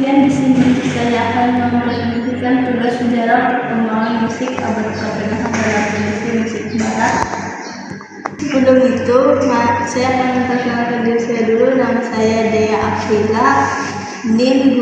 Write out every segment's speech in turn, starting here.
Sekian di sini saya akan mempresentasikan tugas sejarah perkembangan musik abad pertengahan dalam industri musik barat. Sebelum itu, saya akan memperkenalkan diri saya dulu. Nama saya Dea Afrila, NIM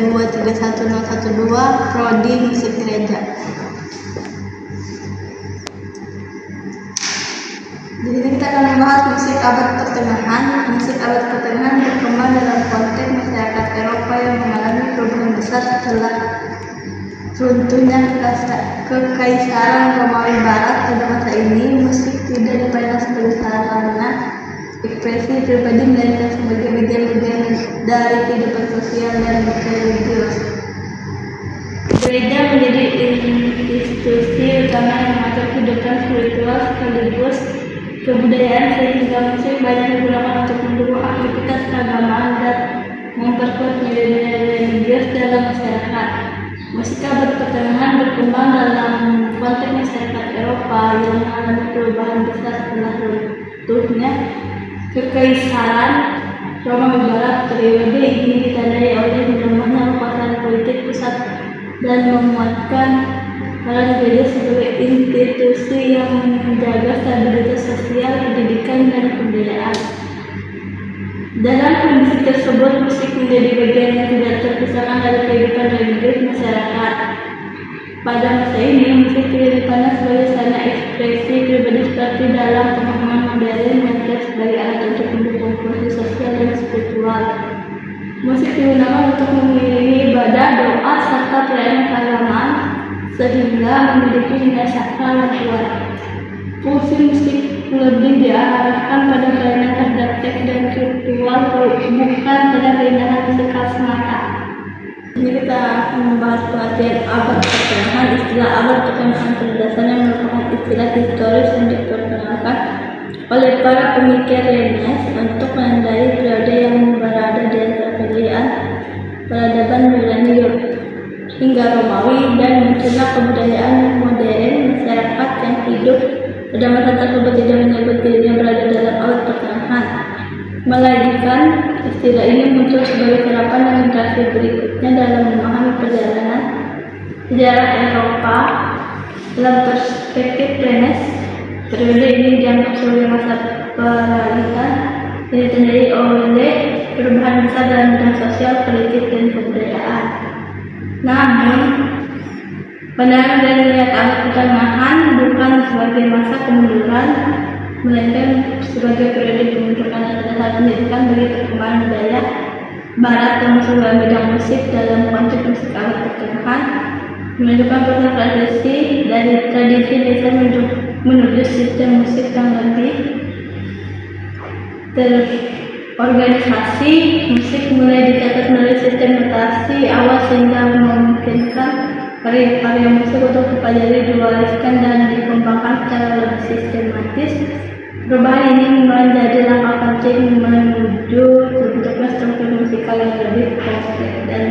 253231012, Prodi Musik Gereja. Jadi kita akan membahas musik abad pertengahan. Musik abad pertengahan berkembang dalam konteks masyarakat Eropa yang mengalami perubahan besar setelah runtuhnya Kekaisaran Romawi Barat. Pada masa ini, musik tidak dipandang sebagai sarana ekspresi pribadi, melainkan sebagai bagian dari kehidupan sosial dan religius. Gereja menjadi institusi utama yang mengatur kehidupan spiritual sekaligus kebudayaan, sehingga musik banyak digunakan untuk mendukung aktivitas keagamaan dan memperkuat nilai-nilai religius dalam masyarakat. Musik abad pertengahan berkembang dalam konteks masyarakat Eropa yang mengalami perubahan besar setelah runtuhnya Kekaisaran Romawi Barat. Periode ini ditandai oleh melemahnya kekuasaan politik pusat dan menguatkan peran gereja sebagai institusi yang menjaga stabilitas sosial, pendidikan, dan kebudayaan. Dalam kondisi tersebut, musik menjadi bagian yang tidak terpisahkan dari kehidupan religius masyarakat. Pada masa ini, musik tidak dipandang sebagai sarana ekspresi pribadi seperti dalam pemahaman modern, melainkan sebagai alat untuk mendukung fungsi sosial dan spiritual. Musik digunakan untuk mengiringi ibadah, doa, serta perayaan keagamaan, sehingga memiliki nilai sakral yang kuat. Fungsi musik lebih diarahkan pada kelainan terhadap teks dan ritual, bukan pada keindahan musikal semata. Ini kita akan membahas pengertian abad pertengahan. Istilah abad pertengahan pada dasarnya merupakan istilah historis yang diperkenalkan oleh para pemikir Renaissance untuk menandai periode yang berada di antara pilihan peradaban Yunani hingga Romawi dan munculnya kebudayaan modern. Masyarakat yang hidup pada masa tersebut tidak menyebut dirinya berada dalam abad pertengahan, melainkan istilah ini muncul sebagai serapan generasi berikutnya dalam memahami perjalanan sejarah Eropa. Dalam perspektif Renaissance, periode ini dianggap sebagai masa peralihan yang ditandai oleh perubahan besar dalam bidang sosial, politik, dan kebudayaan. Namun, pandangan dan niat abad pertengahan bukan sebagai masa kemunduran, melainkan sebagai periode pembentukan dasar pendidikan bagi perkembangan budaya Barat, termasuk dalam bidang musik. Dalam konteks musik abad pertengahan, menunjukkan proses transisi dari tradisi desa menuju sistem musik yang lebih terorganisasi. Musik mulai dicatat melalui sistem notasi awal sehingga memungkinkan karya-karya musik untuk dipelajari, diwariskan, dan dikembangkan secara lebih sistematis. Perubahan ini menjadi langkah penting menuju terbentuknya struktur musikal yang lebih kompleks dan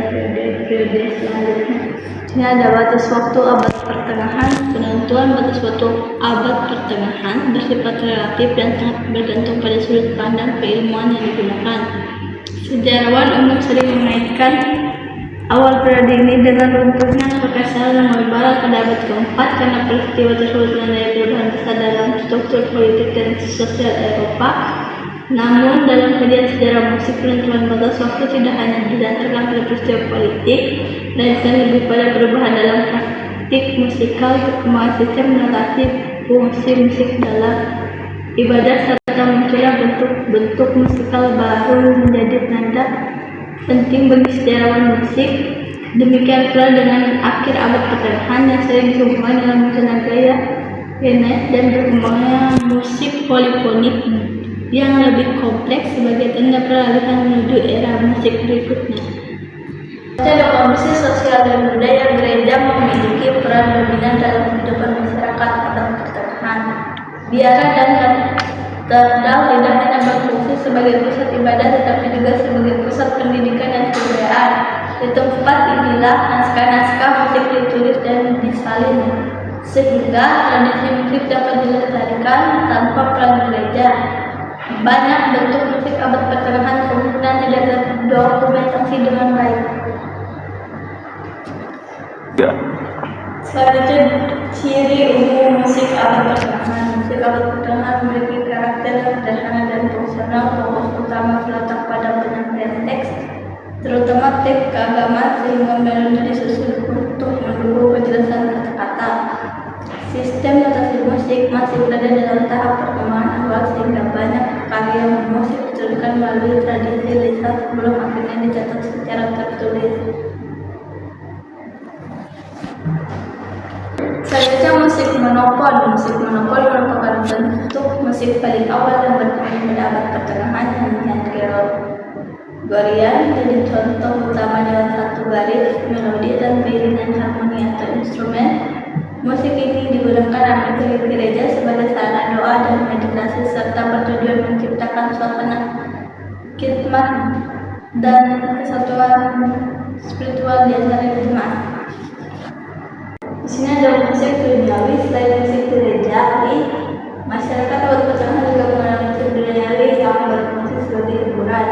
periode selanjutnya. Ini ada batas waktu abad pertengahan. Penentuan batas waktu abad pertengahan bersifat relatif dan sangat bergantung pada sudut pandang keilmuan yang digunakan. Sejarawan umum sering mengaitkan awal periode ini dengan runtuhnya Kekaisaran Romawi Barat pada abad keempat, karena peristiwa tersebut menandai perubahan besar dalam struktur politik dan sosial Eropa. Namun, dalam kajian sejarah musik, penentuan batas waktu tidak hanya didasarkan pada peristiwa politik, melainkan lebih pada perubahan dalam praktik musikal, perkembangan sistem notasi, fungsi musik dalam ibadah, serta munculnya bentuk-bentuk musikal baru menjadi tanda penting bagi sejarawan musik. Demikian pula dengan akhir abad pertengahan yang sering dihubungkan dengan munculnya gaya Renaissance dan berkembangnya musik polifonik yang lebih kompleks sebagai tanda peralihan menuju era musik berikutnya. Pada kondisi sosial dan budaya, gereja memiliki peran dominan dalam kehidupan masyarakat abad pertengahan. Biara dan katedral tidak hanya berfungsi sebagai pusat ibadah, tetapi juga sebagai pusat pendidikan dan kebudayaan. Di tempat inilah naskah-naskah musik ditulis dan disalin, sehingga tradisi musik dapat dilestarikan tanpa peran gereja. Banyak bentuk musik abad pertengahan kemungkinan tidak terdokumentasi dengan baik. Ya. Selanjutnya, ciri umum musik abad pertengahan. Musik abad pertengahan memiliki karakter sederhana dan fungsional. Fokus utama terletak pada penyampaian teks, terutama teks keagamaan, sehingga melodi disusun untuk mendukung penjelasan kata-kata. Sistem notasi musik masih berada dalam tahap perkembangan awal, sehingga banyak karya musik diteruskan melalui tradisi lisan sebelum akhirnya dicatat secara tertulis. Selanjutnya, musik monopod. Musik monopod merupakan bentuk musik paling awal yang berkembang pada abad pertengahan. Nyanyian Gregorian jadi contoh utama dengan satu garis, melodi, dan iringan harmoni atau instrumen. Musik ini digunakan oleh gereja sebagai sarana doa dan meditasi, serta bertujuan menciptakan suasana khidmat dan kesatuan spiritual di antara jemaat. Di sini ada musik duniawi. Selain musik gereja, masyarakat abad pertengahan juga mengenal musik duniawi yang berfungsi sebagai hiburan.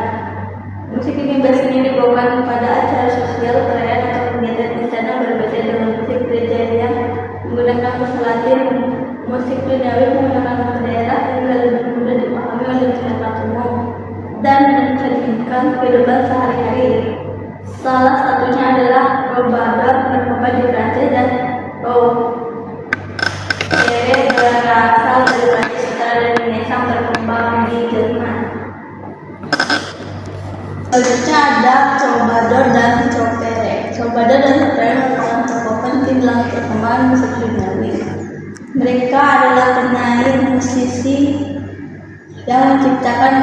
Musik ini biasanya dibawakan pada acara sosial, perayaan, atau kegiatan di sana, berbeda dengan musik gereja yang menggunakan bahasa Latin. Musik duniawi menggunakan bahasa daerah hingga lebih mudah dipahami oleh masyarakat umum dan mencerminkan kehidupan sehari-hari. Salah satunya adalah Troubadour berkembang di Prancis dan Ere berasal dari Prancis Utara dan Renaissance berkembang di Jerman. Selanjutnya ada Troubadour dan Tropere. Troubadour dan Tropere merupakan tokoh penting dalam perkembangan musik duniawi. Mereka adalah penyair musisi yang menciptakan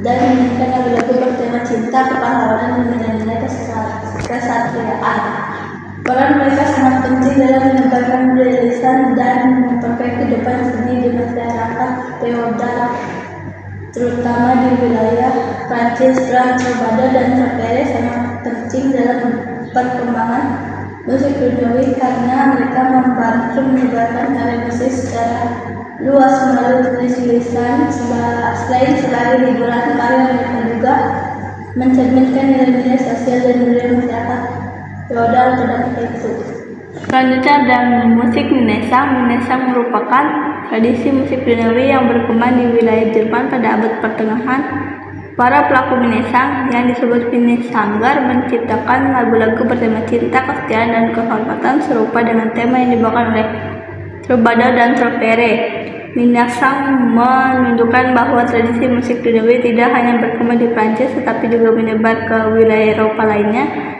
dan menyanyikan lagu-lagu bertema cinta, kepahlawanan, dan nilai-nilai kesatriaan. Peran mereka sangat penting dalam menyebarkan budaya lisan dan memperbaiki kehidupan seni di masyarakat feodal, terutama di wilayah Prancis. Peran Troubadour dan Tropere sangat penting dalam perkembangan musik duniawi karena mereka membantu menyebarkan karya musik secara luas melalui tulis-tulisan. Selain sebagai hiburan, karya mereka juga mencerminkan nilai-nilai sosial dan budaya masyarakat feodal pada masa itu. Selanjutnya ada musik Minnesang. Minnesang merupakan tradisi musik duniawi yang berkembang di wilayah Jerman pada abad pertengahan. Para pelaku Minnesang yang disebut Minnesanger menciptakan lagu-lagu bertema cinta, kesetiaan, dan kehormatan serupa dengan tema yang dibawakan oleh Troubadour dan Tropere. Minnesang menunjukkan bahwa tradisi musik duniawi tidak hanya berkembang di Prancis tetapi juga menyebar ke wilayah Eropa lainnya.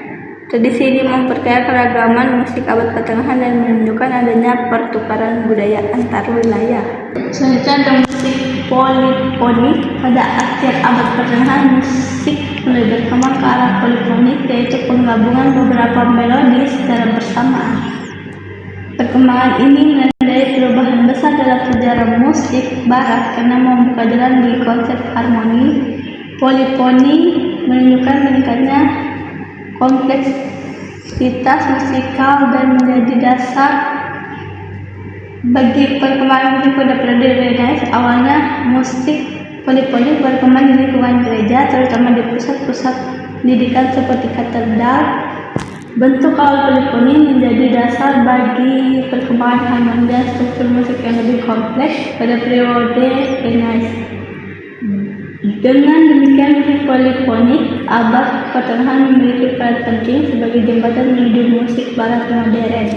Tradisi ini memperkaya keragaman musik abad pertengahan dan menunjukkan adanya pertukaran budaya antar wilayah. Selanjutnya ada musik polifonik. Pada akhir abad pertengahan, musik mulai berkembang ke arah polifonik, yaitu penggabungan beberapa melodi secara bersamaan. Perkembangan ini menandai perubahan besar dalam sejarah musik barat karena membuka jalan di konsep harmoni. Polifoni menunjukkan meningkatnya kompleksitas musikal dan menjadi dasar bagi perkembangan musik pada periode Renaissance. Awalnya musik polifonik berkembang di lingkungan gereja, terutama di pusat-pusat pendidikan seperti katedral. Bentuk awal polifoni menjadi dasar bagi perkembangan harmoni dan struktur musik yang lebih kompleks pada periode Renaissance. Dengan demikian, musik polifonik abad pertengahan memiliki peran penting sebagai jembatan menuju musik barat modern.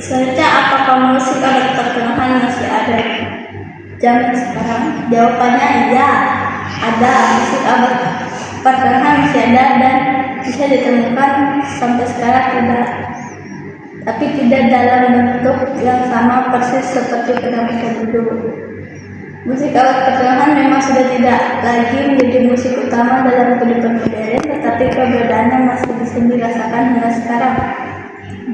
Selanjutnya, apakah musik abad pertengahan masih ada zaman sekarang? Jawabannya ya, ada. Musik abad pertengahan masih ada dan bisa ditemukan sampai sekarang, tapi tidak dalam bentuk yang sama persis seperti pada masa dulu. Musik abad pertengahan memang sudah tidak lagi menjadi musik utama dalam kehidupan modern, tetapi keberadaannya masih bisa dirasakan hingga sekarang.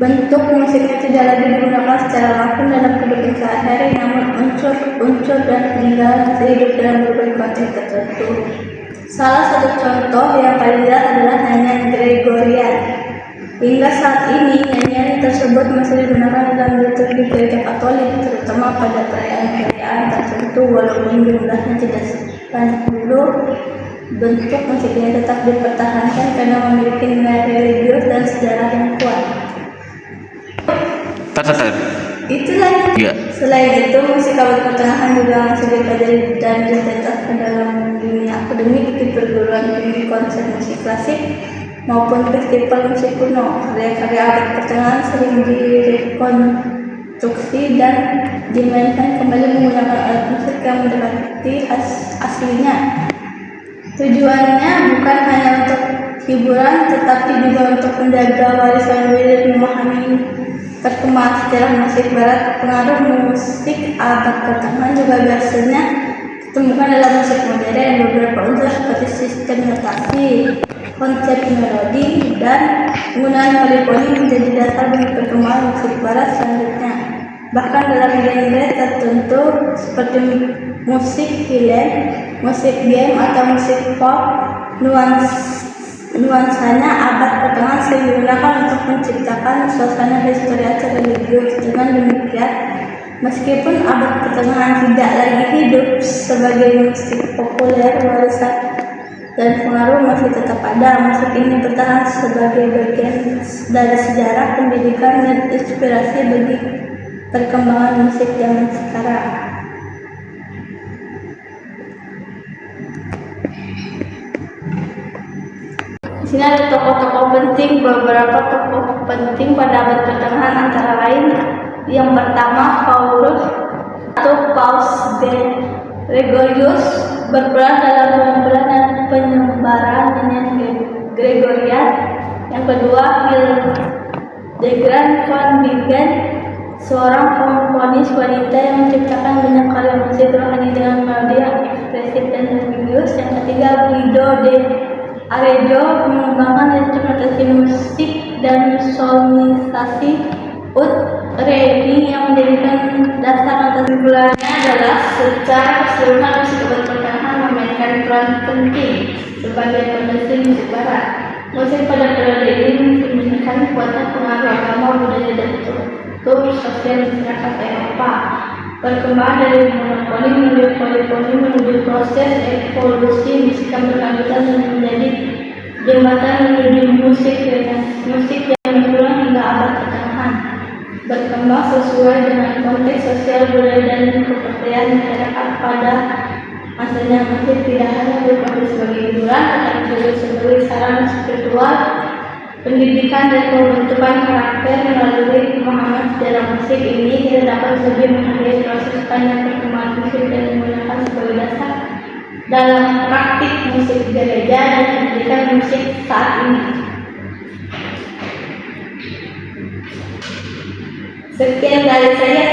Bentuk musiknya tidak lagi digunakan secara langsung dalam kehidupan sehari-hari, namun unsur dan peninggalan masih hidup dalam berbagai konteks tertentu. Salah satu contoh yang paling jelas adalah nyanyian Gregorian. Hingga saat ini, nyanyian tersebut masih digunakan dalam liturgi di gereja Katolik, terutama pada perayaan-perayaan tertentu. Walaupun jumlahnya tidak sebanyak dulu, bentuk musiknya tetap dipertahankan karena memiliki nilai religius dan sejarah yang kuat. Itulah. Ya. Selain itu, musik abad pertengahan juga masih dipelajari dan ditetapkan dalam dunia akademik di perguruan tinggi, konser musik klasik maupun festival musik kuno. Karya-karya abad pertengahan sering direkonstruksi dan dimainkan kembali menggunakan alat musik yang mendekati aslinya. Tujuannya bukan hanya untuk hiburan, tetapi juga untuk menjaga warisan budaya dan memahami perkembangan sejarah musik barat. Pengaruh musik abad pertengahan juga biasanya ditemukan dalam musik modern. Beberapa unsur seperti sistem notasi, konsep melodi, dan penggunaan polifoni menjadi dasar bagi perkembangan musik barat selanjutnya. Bahkan dalam genre tertentu seperti musik film, musik game, atau musik pop, nuansanya abad pertengahan sering digunakan untuk menciptakan suasana historiatif religius. Dengan demikian, meskipun abad pertengahan tidak lagi hidup sebagai musik populer, warisan dan pengaruh masih tetap ada. Musik ini bertahan sebagai bagian dari sejarah, pendidikan, dan inspirasi bagi perkembangan musik zaman sekarang. Di sini ada tokoh-tokoh penting, beberapa tokoh penting pada abad pertengahan antara lain yang pertama Paulus atau Paus Gregorius berperan dalam pengumpulan dan penyebaran nyanyian Gregorian. Yang kedua Hildegard von Bingen, seorang komponis wanita yang menciptakan banyak karya musik rohani dengan melodi yang ekspresif dan religius. Yang ketiga Guido de Arezzo mengembangkan instrumentasi musik dan solmisasi ut reni yang menjadikan dasar nota. Kesimpulannya adalah secara keseluruhan musik abad pertengahan memainkan peran penting sebagai pondasi musik barat. Musik pada periode ini mencerminkan kuatnya pengaruh agama, budaya, dan struktur sosial masyarakat Eropa. Perkembangan dari monofoni menuju polifoni menuju proses evolusi musik yang berkelanjutan dan menjadi jembatan menuju musik yang berulang hingga abad pertengahan, berkembang sesuai dengan konteks sosial, budaya, dan kepercayaan masyarakat pada masanya. Musik tidak hanya berfungsi sebagai hiburan, tetapi juga sebagai sarana spiritual, pendidikan, dan pembentukan karakter. Melalui pemahaman sejarah musik ini, kita dapat lebih menghargai proses panjang perkembangan musik dan menggunakan sebagai dasar dalam praktik musik gereja dan pendidikan musik saat ini. Sekian dari saya.